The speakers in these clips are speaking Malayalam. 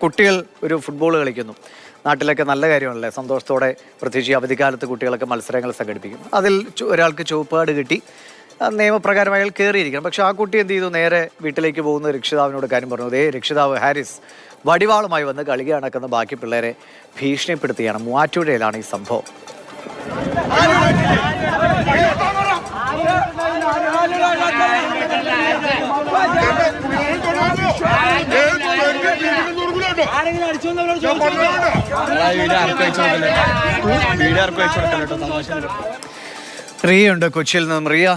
കുട്ടികൾ ഒരു ഫുട്ബോൾ കളിക്കുന്നു. നാട്ടിലൊക്കെ നല്ല കാര്യമാണല്ലേ, സന്തോഷത്തോടെ പ്രത്യേകിച്ച് അവധിക്കാലത്ത് കുട്ടികളൊക്കെ മത്സരങ്ങൾ സംഘടിപ്പിക്കും. അതിൽ ഒരാൾക്ക് ചുവപ്പ് കാർഡ് കിട്ടി, നിയമപ്രകാരം അയാൾ കയറിയിരിക്കണം. പക്ഷെ ആ കുട്ടി എന്ത് ചെയ്തു, നേരെ വീട്ടിലേക്ക് പോകുന്ന രക്ഷിതാവിനോട് കാര്യം പറഞ്ഞു. അതേ രക്ഷിതാവ് ഹാരിസ് വടിവാളുമായി വന്ന് കളി നടക്കുന്ന ബാക്കി പിള്ളേരെ ഭീഷണിപ്പെടുത്തുകയാണ്. മൂവാറ്റുപുഴയിലാണ് ഈ സംഭവം. റിയയുണ്ട് കൊച്ചിയിൽ നിന്നും. റിയ,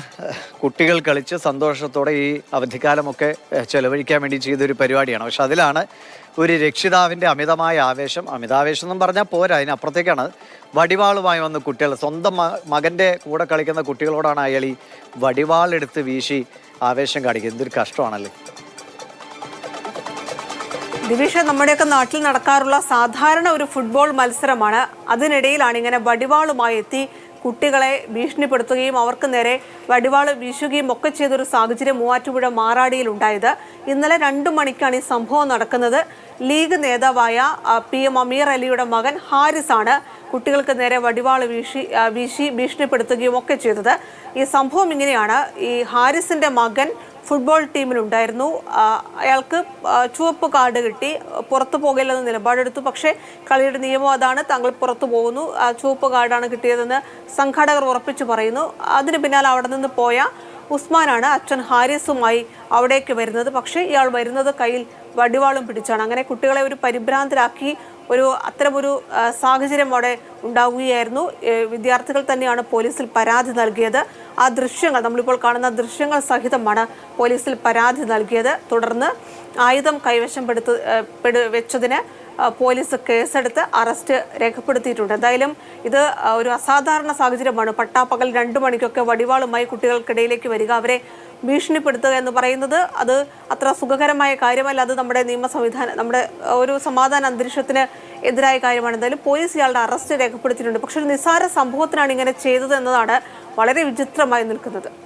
കുട്ടികൾ കളിച്ച് സന്തോഷത്തോടെ ഈ അവധിക്കാലമൊക്കെ ചെലവഴിക്കാൻ വേണ്ടി ചെയ്തൊരു പരിപാടിയാണ്. പക്ഷെ അതിലാണ് ഒരു രക്ഷിതാവിൻ്റെ അമിതമായ ആവേശം. അമിതാവേശം എന്നും പറഞ്ഞാൽ പോരാ, അതിനപ്പുറത്തേക്കാണ് വടിവാളുമായി വന്ന് കുട്ടികൾ, സ്വന്തം മകൻ്റെ കൂടെ കളിക്കുന്ന കുട്ടികളോടാണ് അയാൾ ഈ വടിവാളെടുത്ത് വീശി ആവേശം കാണിക്കുന്നത്. എന്തൊരു കഷ്ടമാണല്ലേ. ദിവിഷ, നമ്മുടെയൊക്കെ നാട്ടിൽ നടക്കാറുള്ള സാധാരണ ഒരു ഫുട്ബോൾ മത്സരമാണ്. അതിനിടയിലാണ് ഇങ്ങനെ വടിവാളുമായി എത്തി കുട്ടികളെ ഭീഷണിപ്പെടുത്തുകയും അവർക്ക് നേരെ വടിവാള് വീശുകയും ഒക്കെ ചെയ്തൊരു സാഹചര്യം മൂവാറ്റുപുഴ മാറാടിയിൽ ഉണ്ടായത്. ഇന്നലെ 2 മണിക്കാണ് ഈ സംഭവം നടക്കുന്നത്. ലീഗ് നേതാവായ PM അമീർ അലിയുടെ മകൻ ഹാരിസ് ആണ് കുട്ടികൾക്ക് നേരെ വടിവാള് വീശി ഭീഷണിപ്പെടുത്തുകയും ഒക്കെ ചെയ്തത്. ഈ സംഭവം ഇങ്ങനെയാണ്. ഈ ഹാരിസിന്റെ മകൻ ഫുട്ബോൾ ടീമിലുണ്ടായിരുന്നു. അയാൾക്ക് ചുവപ്പ് കാർഡ് കിട്ടി, പുറത്തു പോകില്ലെന്ന് നിലപാടെടുത്തു. പക്ഷേ കളിയുടെ നിയമം അതാണ്, താങ്കൾ പുറത്തു പോകുന്നു, ചുവപ്പ് കാർഡാണ് കിട്ടിയതെന്ന് സംഘാടകർ ഉറപ്പിച്ചു പറയുന്നു. അതിന് പിന്നാലെ അവിടെ നിന്ന് പോയ ഉസ്മാനാണ് അച്ഛൻ ഹാരിസുമായി അവിടേക്ക് വരുന്നത്. പക്ഷേ ഇയാൾ വരുന്നത് കയ്യിൽ വടിവാളും പിടിച്ചാണ്. അങ്ങനെ കുട്ടികളെ ഒരു പരിഭ്രാന്തരാക്കി അത്തരമൊരു സാഹചര്യം അവിടെ ഉണ്ടാവുകയായിരുന്നു. വിദ്യാർത്ഥികൾ തന്നെയാണ് പോലീസിൽ പരാതി നൽകിയത്. ആ ദൃശ്യങ്ങൾ, നമ്മളിപ്പോൾ കാണുന്ന ദൃശ്യങ്ങൾ സഹിതമാണ് പോലീസിൽ പരാതി നൽകിയത്. തുടർന്ന് ആയുധം കൈവശം വെച്ചതിന് പോലീസ് കേസെടുത്ത് അറസ്റ്റ് രേഖപ്പെടുത്തിയിട്ടുണ്ട്. എന്തായാലും ഇത് ഒരു അസാധാരണ സാഹചര്യമാണ്. പട്ടാപ്പകൽ 2 മണിക്കൊക്കെ വടിവാളുമായി കുട്ടികൾക്കിടയിലേക്ക് വരിക, അവരെ ഭീഷണിപ്പെടുത്തുക എന്ന് പറയുന്നത് അത് അത്ര സുഖകരമായ കാര്യമല്ല. അത് നമ്മുടെ നിയമ സംവിധാനം, നമ്മുടെ ഒരു സമാധാന അന്തരീക്ഷത്തിന് എതിരായ കാര്യമാണ്. എന്തായാലും പോലീസ് ഇയാളുടെ അറസ്റ്റ് രേഖപ്പെടുത്തിയിട്ടുണ്ട്. പക്ഷെ ഒരു നിസ്സാര സംഭവത്തിനാണ് ഇങ്ങനെ ചെയ്തത് എന്നതാണ് വളരെ വിചിത്രമായി നിൽക്കുന്നത്.